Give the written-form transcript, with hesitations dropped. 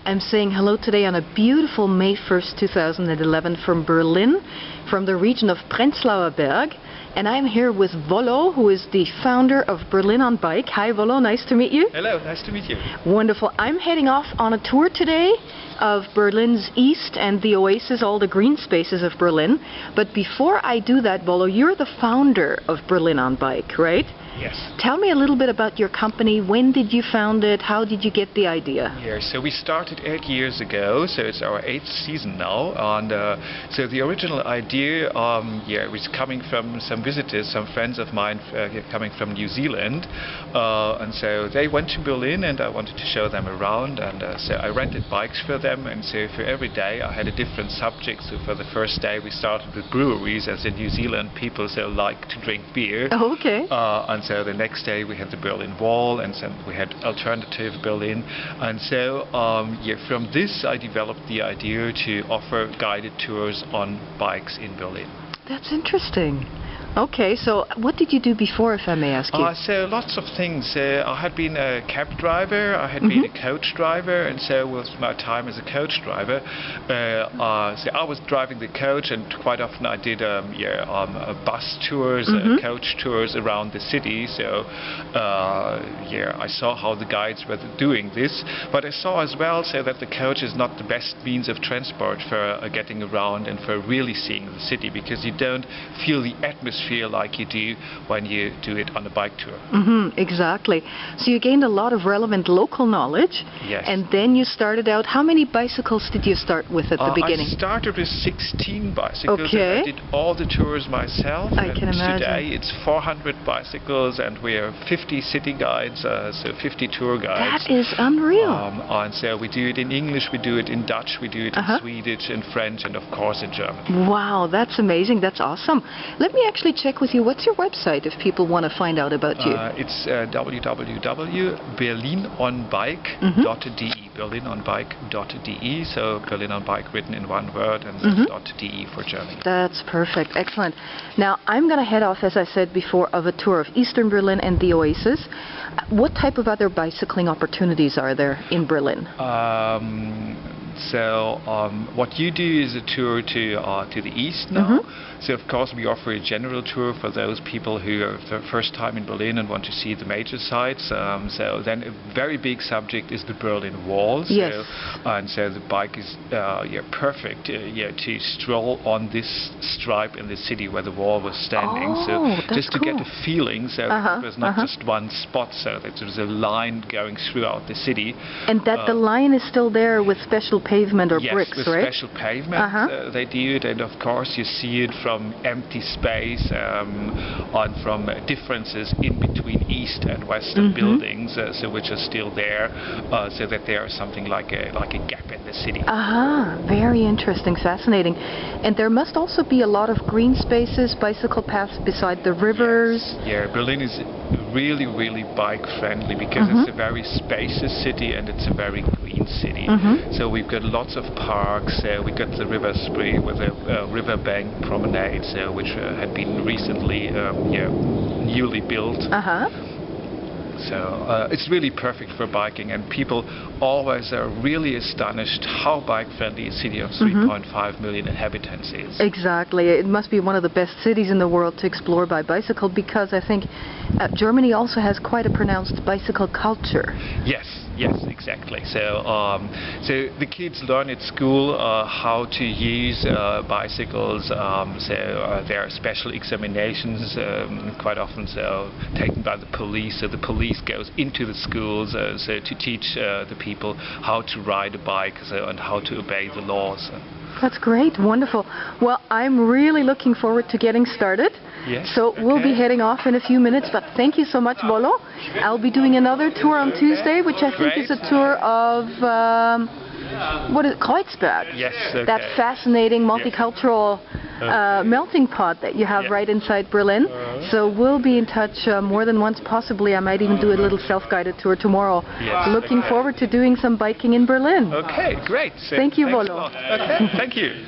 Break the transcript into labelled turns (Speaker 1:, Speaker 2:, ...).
Speaker 1: I'm saying hello today on a beautiful May 1st, 2011 from Berlin, from the region of Prenzlauer Berg. And I'm here with Volo, who is the founder of Berlin on Bike. Hi Volo, nice to meet you.
Speaker 2: Hello, nice to meet you.
Speaker 1: Wonderful. I'm heading off on a tour today of Berlin's east and the oasis, all the green spaces of Berlin. But before I do that, Volo, you're the founder of Berlin on Bike, right?
Speaker 2: Yes.
Speaker 1: Tell me a little bit about your company. When did you found it? How did you get the idea?
Speaker 2: Yeah, so we started 8 years ago, so it's our 8th season now. And so the original idea was coming from some visitors, some friends of mine coming from New Zealand. And so they went to Berlin and I wanted to show them around. And so I rented bikes for them. And so for every day I had a different subject. So for the first day we started with breweries, as in New Zealand people so like to drink beer.
Speaker 1: Oh, okay.
Speaker 2: And so the next day we had the Berlin Wall, and then we had alternative Berlin. And so from this I developed the idea to offer guided tours on bikes in Berlin.
Speaker 1: That's interesting. Okay, so what did you do before, if I may ask you?
Speaker 2: So lots of things. I had been a cab driver, I had been a coach driver, and so with my time as a coach driver, so I was driving the coach, and quite often I did bus tours, coach tours around the city. So I saw how the guides were doing this, but I saw as well that the coach is not the best means of transport for getting around and for really seeing the city, because you don't feel the atmosphere like you do when you do it on a bike tour.
Speaker 1: Exactly. So you gained a lot of relevant local knowledge.
Speaker 2: Yes.
Speaker 1: And then you started out. How many bicycles did you start with at the beginning?
Speaker 2: I started with 16 bicycles.
Speaker 1: Okay.
Speaker 2: And I did all the tours myself.
Speaker 1: I can imagine.
Speaker 2: Today it's 400 bicycles and we have 50 city guides, so 50 tour guides.
Speaker 1: That is unreal.
Speaker 2: And so we do it in English, we do it in Dutch, we do it in Swedish, in French, and of course in German.
Speaker 1: Wow, that's amazing. That's awesome. Let me actually check with you. What's your website if people want to find out about you?
Speaker 2: It's www.berlinonbike.de. berlinonbike.de, so Berlin on Bike written in one word, and .de for Germany.
Speaker 1: That's perfect. Excellent. Now, I'm going to head off, as I said before, of a tour of Eastern Berlin and the Oasis. What type of other bicycling opportunities are there in Berlin?
Speaker 2: What you do is a tour to the east now. So of course we offer a general tour for those people who are the first time in Berlin and want to see the major sites. So then a very big subject is the Berlin Wall.
Speaker 1: Yes.
Speaker 2: And so the bike is perfect to stroll on this stripe in the city where the wall was standing. Just to get a feeling, so it was not just one spot, so that there was a line going throughout the city.
Speaker 1: And that the line is still there with special pavement or bricks,
Speaker 2: with
Speaker 1: right?
Speaker 2: special pavement. They do it, and of course you see it from empty space and from differences in between east and western buildings, which are still there, so that there is something like a gap in the city.
Speaker 1: Very interesting, fascinating. And there must also be a lot of green spaces, bicycle paths beside the rivers.
Speaker 2: Yes. Yeah, Berlin is really, really bike friendly because it's a very spacious city and it's a very green city. So we've got lots of parks. We've got the River Spree with a riverbank promenade, which had been recently newly built. So it's really perfect for biking, and people always are really astonished how bike-friendly a city of 3.5 million inhabitants is. Exactly.
Speaker 1: It must be one of the best cities in the world to explore by bicycle, because I think Germany also has quite a pronounced bicycle culture.
Speaker 2: Yes, exactly. So the kids learn at school how to use bicycles. There are special examinations, quite often taken by the police. So the police goes into the schools to teach the people how to ride a bike and how to obey the laws.
Speaker 1: That's great, wonderful. Well, I'm really looking forward to getting started.
Speaker 2: Yes,
Speaker 1: so we'll be heading off in a few minutes, but thank you so much, Volo. I'll be doing another tour on Tuesday, which I think is a tour of what is it, Kreuzberg?
Speaker 2: Yes,
Speaker 1: that fascinating multicultural melting pot that you have right inside Berlin. So we'll be in touch more than once, possibly. I might even do a little self-guided tour tomorrow. Looking forward to doing some biking in Berlin.
Speaker 2: Okay, great. So
Speaker 1: thank you, Volo.
Speaker 2: Okay, thank you.